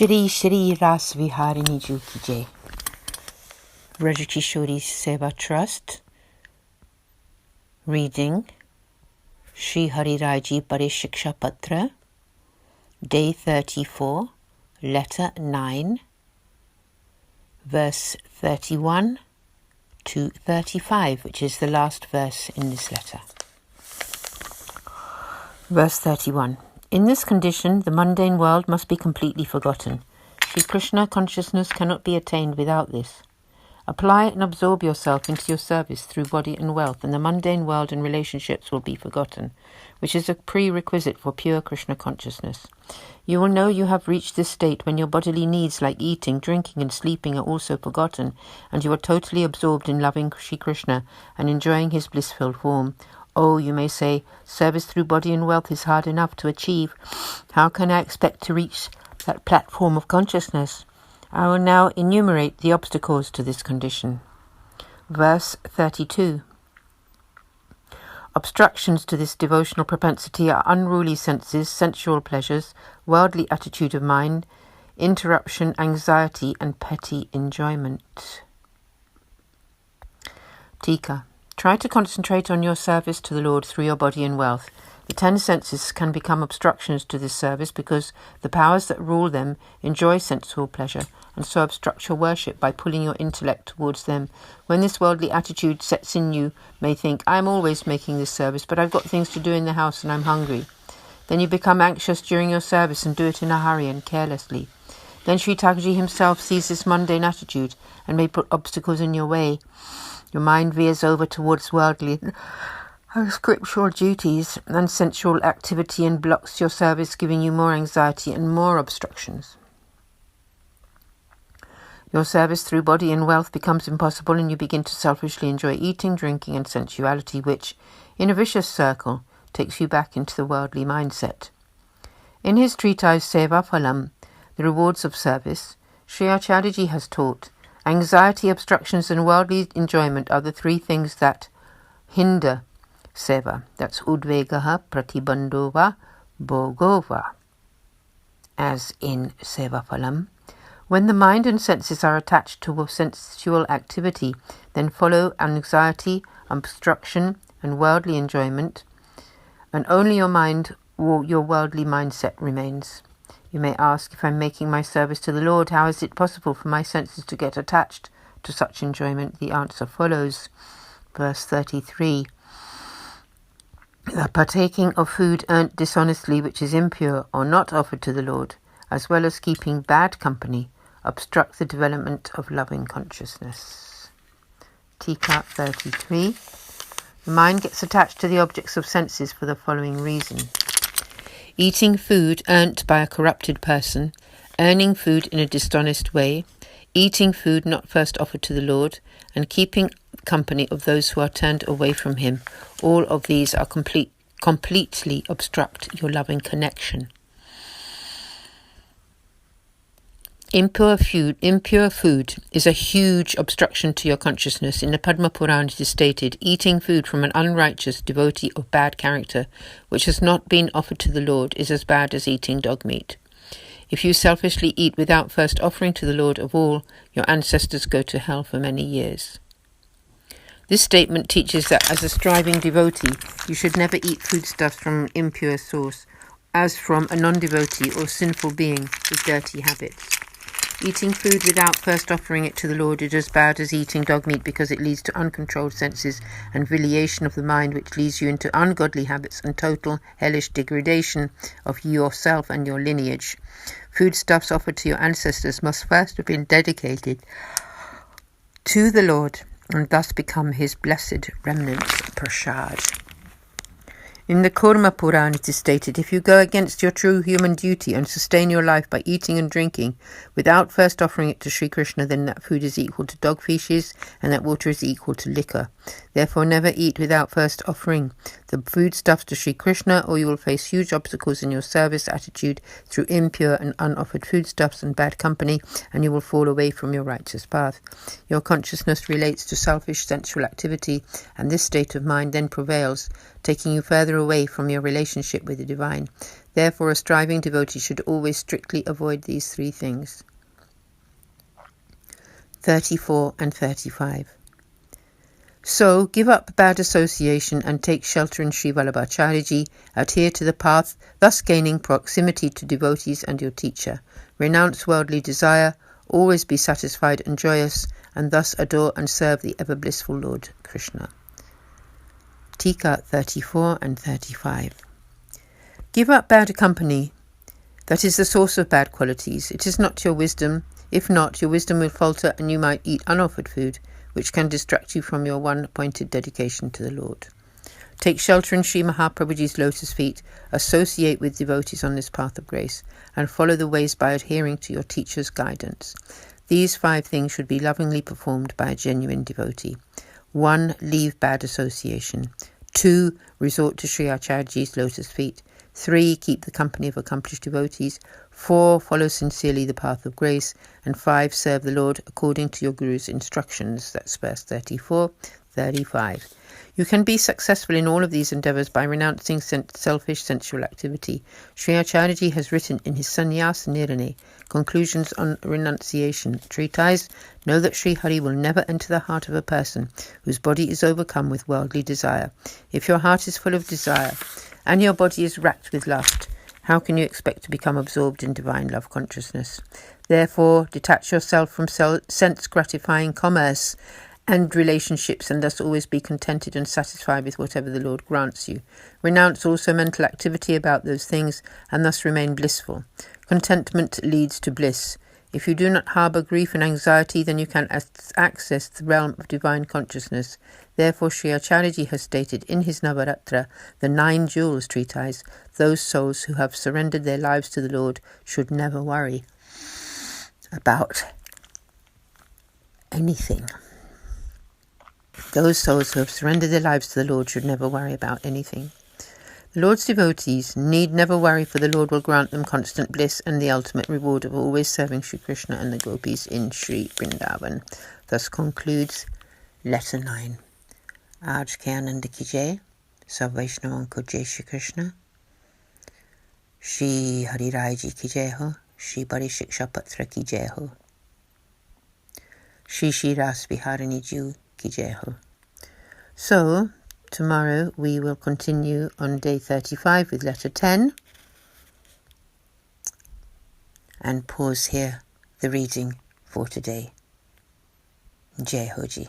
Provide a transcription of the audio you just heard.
Shri Shri Ras Viharini Ji Ki Jai. Vraja Kishori Seva Trust. Reading Shri Hari Raji Bade Shiksha Patr. Day 34, Letter 9, verse 31 to 35, which is the last verse in this letter. Verse 31. In this condition, the mundane world must be completely forgotten. Shri Krishna consciousness cannot be attained without this. Apply and absorb yourself into your service through body and wealth, and the mundane world and relationships will be forgotten, which is a prerequisite for pure Krishna consciousness. You will know you have reached this state when your bodily needs like eating, drinking and sleeping are also forgotten, and you are totally absorbed in loving Shri Krishna and enjoying his blissful form. Oh, you may say, service through body and wealth is hard enough to achieve. How can I expect to reach that platform of consciousness? I will now enumerate the obstacles to this condition. Verse 32. Obstructions to this devotional propensity are unruly senses, sensual pleasures, worldly attitude of mind, interruption, anxiety, and petty enjoyment. Tika. Try to concentrate on your service to the Lord through your body and wealth. The 10 senses can become obstructions to this service because the powers that rule them enjoy sensual pleasure and so obstruct your worship by pulling your intellect towards them. When this worldly attitude sets in, you may think, I'm always making this service, but I've got things to do in the house and I'm hungry. Then you become anxious during your service and do it in a hurry and carelessly. Then Sri Thakurji himself sees this mundane attitude and may put obstacles in your way. Your mind veers over towards worldly and scriptural duties and sensual activity and blocks your service, giving you more anxiety and more obstructions. Your service through body and wealth becomes impossible and you begin to selfishly enjoy eating, drinking and sensuality, which, in a vicious circle, takes you back into the worldly mindset. In his treatise Seva Phalam, the rewards of service, Sri Acharyaji has taught, anxiety, obstructions and worldly enjoyment are the 3 things that hinder seva. That's udvegaha, pratibandhova, bhogova. As in Seva Phalam, when the mind and senses are attached to sensual activity, then follow anxiety, obstruction and worldly enjoyment, and only your mind or your worldly mindset remains. You may ask, if I'm making my service to the Lord, how is it possible for my senses to get attached to such enjoyment? The answer follows. Verse 33. The partaking of food earned dishonestly, which is impure or not offered to the Lord, as well as keeping bad company, obstruct the development of loving consciousness. Tika 33. The mind gets attached to the objects of senses for the following reason. Eating food earned by a corrupted person, earning food in a dishonest way, eating food not first offered to the Lord, and keeping company of those who are turned away from him. All of these are completely obstruct your loving connection. Impure food is a huge obstruction to your consciousness. In the Padma Purana it is stated, eating food from an unrighteous devotee of bad character, which has not been offered to the Lord, is as bad as eating dog meat. If you selfishly eat without first offering to the Lord of all, your ancestors go to hell for many years. This statement teaches that as a striving devotee, you should never eat foodstuffs from an impure source, as from a non-devotee or sinful being with dirty habits. Eating food without first offering it to the Lord is as bad as eating dog meat because it leads to uncontrolled senses and viliation of the mind, which leads you into ungodly habits and total hellish degradation of yourself and your lineage. Foodstuffs offered to your ancestors must first have been dedicated to the Lord and thus become his blessed remnants prasad. In the Kurma Purana it is stated, if you go against your true human duty and sustain your life by eating and drinking without first offering it to Sri Krishna, then that food is equal to dog feces and that water is equal to liquor. Therefore never eat without first offering the foodstuffs to Sri Krishna, or you will face huge obstacles in your service attitude through impure and unoffered foodstuffs and bad company, and you will fall away from your righteous path. Your consciousness relates to selfish sensual activity, and this state of mind then prevails taking you further away from your relationship with the divine. Therefore, a striving devotee should always strictly avoid these 3 things. 34 and 35. So, give up bad association and take shelter in Sri Vallabhacharyaji. Adhere to the path, thus gaining proximity to devotees and your teacher. Renounce worldly desire. Always be satisfied and joyous, and thus adore and serve the ever-blissful Lord Krishna. Tika 34 and 35. Give up bad company. That is the source of bad qualities. It is not your wisdom. If not, your wisdom will falter and you might eat unoffered food, which can distract you from your one-appointed dedication to the Lord. Take shelter in Sri Mahaprabhuji's lotus feet, associate with devotees on this path of grace, and follow the ways by adhering to your teacher's guidance. These 5 things should be lovingly performed by a genuine devotee. 1. Leave bad association. 2. Resort to Sri Acharyaji's lotus feet. 3. Keep the company of accomplished devotees. 4. Follow sincerely the path of grace. And 5. Serve the Lord according to your Guru's instructions. That's verse 34, 35. You can be successful in all of these endeavours by renouncing selfish sensual activity. Sri Acharyaji has written in his Sannyasa Nirane, Conclusions on Renunciation treatise, know that Sri Hari will never enter the heart of a person whose body is overcome with worldly desire. If your heart is full of desire, and your body is racked with lust, how can you expect to become absorbed in divine love consciousness? Therefore, detach yourself from sense-gratifying commerce and relationships, and thus always be contented and satisfied with whatever the Lord grants you. Renounce also mental activity about those things, and thus remain blissful. Contentment leads to bliss. If you do not harbour grief and anxiety, then you can access the realm of divine consciousness. Therefore, Sri Acharyaji has stated in his Navaratra, the 9 Jewels treatise, those souls who have surrendered their lives to the Lord should never worry about anything. Those souls who have surrendered their lives to the Lord should never worry about anything. The Lord's devotees need never worry, for the Lord will grant them constant bliss and the ultimate reward of always serving Sri Krishna and the gopis in Sri Vrindavan. Thus concludes letter 9. Aaj ke Anand ki jai, sab Vaishnavan ko jai Shri Krishna. Shri Hari Rai ji ki jai ho, Shri Bade Shiksha Patr ki jai ho. Shri Shri Ras Biharini ji ki jai ho. So, tomorrow we will continue on day 35 with letter 10 and pause here the reading for today. Jai Ho Ji.